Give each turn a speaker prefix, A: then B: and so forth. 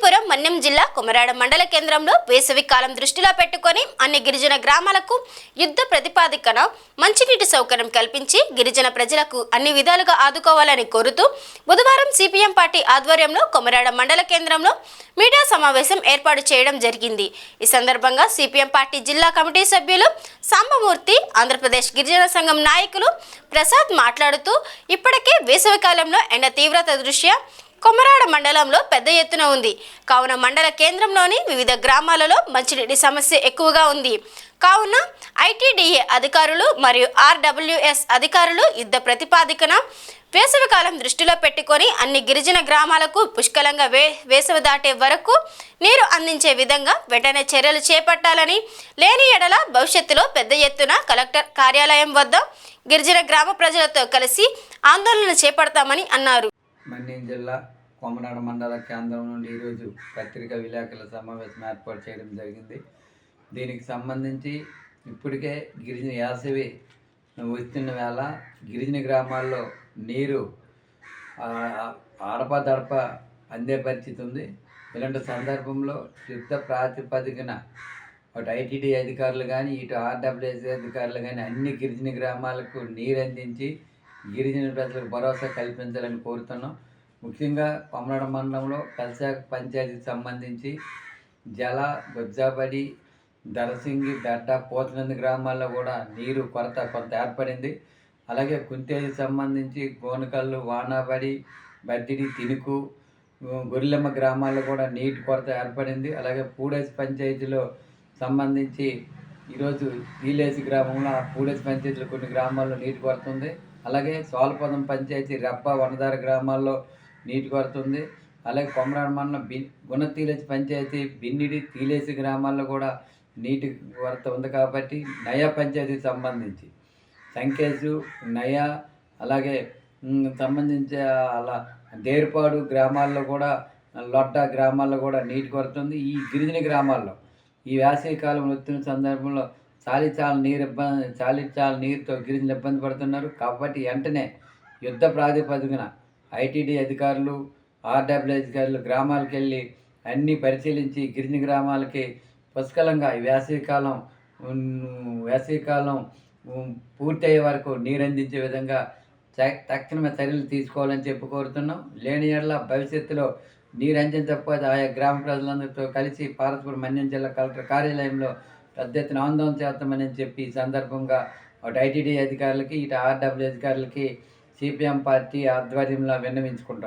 A: అనంతపురం మన్యం జిల్లా కొమరాడ మండల కేంద్రంలో వేసవి కాలం దృష్టిలో పెట్టుకొని అన్ని గిరిజన గ్రామాలకు యుద్ధ ప్రతిపాదికన మంచినీటి సౌకర్యం కల్పించి గిరిజన ప్రజలకు అన్ని విధాలుగా ఆదుకోవాలని కోరుతూ బుధవారం సిపిఎం పార్టీ ఆధ్వర్యంలో కొమరాడ మండల కేంద్రంలో మీడియా సమావేశం ఏర్పాటు చేయడం జరిగింది। ఈ సందర్భంగా సిపిఎం పార్టీ జిల్లా కమిటీ సభ్యులు సాంబమూర్తి, ఆంధ్రప్రదేశ్ గిరిజన సంఘం నాయకులు ప్రసాద్ మాట్లాడుతూ ఇప్పటికే వేసవి కాలంలో ఎండ తీవ్రత దృష్ట్యా కొమరాడ మండలంలో పెద్ద ఎత్తున ఉంది కావున మండల కేంద్రంలోని వివిధ గ్రామాలలో మంచినీటి సమస్య ఎక్కువగా ఉంది కావున ఐటీడీఏ అధికారులు మరియు ఆర్డబ్ల్యూఎస్ అధికారులు యుద్ధ ప్రతిపాదికన వేసవి కాలం దృష్టిలో పెట్టుకొని అన్ని గిరిజన గ్రామాలకు పుష్కలంగా వేసవి దాటే వరకు నీరు అందించే విధంగా వెంటనే చర్యలు చేపట్టాలని, లేని ఎడల భవిష్యత్తులో పెద్ద ఎత్తున కలెక్టర్ కార్యాలయం వద్ద గిరిజన గ్రామ ప్రజలతో కలిసి ఆందోళన చేపడతామని అన్నారు।
B: మన్యం జిల్లా కొమరాడ మండల కేంద్రం నుండి ఈరోజు పత్రికా విలేకరుల సమావేశం ఏర్పాటు చేయడం జరిగింది। దీనికి సంబంధించి ఇప్పటికే గిరిజన యాసవి వస్తున్న వేళ గిరిజన గ్రామాల్లో నీరు అడపదడప అందే పరిస్థితి ఉంది। ఇలాంటి సందర్భంలో యుద్ధ ప్రాతిపదికన అటు ఐటీడీ అధికారులు కానీ ఇటు ఆర్డబ్ల్యూఎస్ అధికారులు కానీ అన్ని గిరిజన గ్రామాలకు నీరు అందించి గిరిజన ప్రజలకు భరోసా కల్పించాలని కోరుతున్నాం। ముఖ్యంగా కొమరాడ మండలంలో కల్సాక్ పంచాయతీకి సంబంధించి జల, బొజ్జాపడి, దరసింగి, బెడ్డ, పోతనంది గ్రామాల్లో కూడా నీరు కొరత కొంత ఏర్పడింది। అలాగే కుంతేజీకి సంబంధించి గోనకల్లు, వానాబడి, బద్దిడి, తినుకు, గొర్రెలమ్మ గ్రామాల్లో కూడా నీటి కొరత ఏర్పడింది। అలాగే పూడేసి పంచాయతీలో సంబంధించి ఈరోజు తీలేసి గ్రామంలో పూడేసి పంచాయతీలో కొన్ని గ్రామాల్లో నీటి కొరత ఉంది। అలాగే సోలపదం పంచాయతీ, రెప్ప, వనదార గ్రామాల్లో నీటి కొరత ఉంది। అలాగే కొమరాడ మండలం గుణతీలేసి పంచాయతీ, బిన్నిడి, తీలేసి గ్రామాల్లో కూడా నీటి కొరత ఉంది। కాబట్టి నయా పంచాయతీకి సంబంధించి సంకేసు, నయా, అలాగే సంబంధించి అలా దేర్పాడు గ్రామాల్లో కూడా, లొడ్డ గ్రామాల్లో కూడా నీటి కొరత ఉంది। ఈ గిరిజన గ్రామాల్లో ఈ వేసవి కాలం వస్తున్న సందర్భంలో చాలీచాల నీరుతో గిరిజనులు ఇబ్బంది పడుతున్నారు। కాబట్టి వెంటనే యుద్ధ ప్రాతిపదికన ఐటీడీ అధికారులు, ఆర్డబ్ల్యూ అధికారులు గ్రామాలకు వెళ్ళి అన్నీ పరిశీలించి గిరిజన గ్రామాలకి పుష్కలంగా ఈ వేసవికాలం పూర్తయ్యే వరకు నీరు అందించే విధంగా తక్షణమే చర్యలు తీసుకోవాలని చెప్పి కోరుతున్నాం। లేని యెడల భవిష్యత్తులో నీరు అందించకపోతే ఆయా గ్రామ ప్రజలందరితో కలిసి పార్వతీపురం మన్యం జిల్లా కలెక్టర్ కార్యాలయంలో పెద్ద ఎత్తున ఆందోళన చేస్తామని చెప్పి ఈ సందర్భంగా అటు ఐటీడీ అధికారులకి, ఇటు ఆర్డబ్ల్యూ అధికారులకి సిపిఎం పార్టీ ఆధ్వర్యంలో విన్నవించుకుంటున్నాం।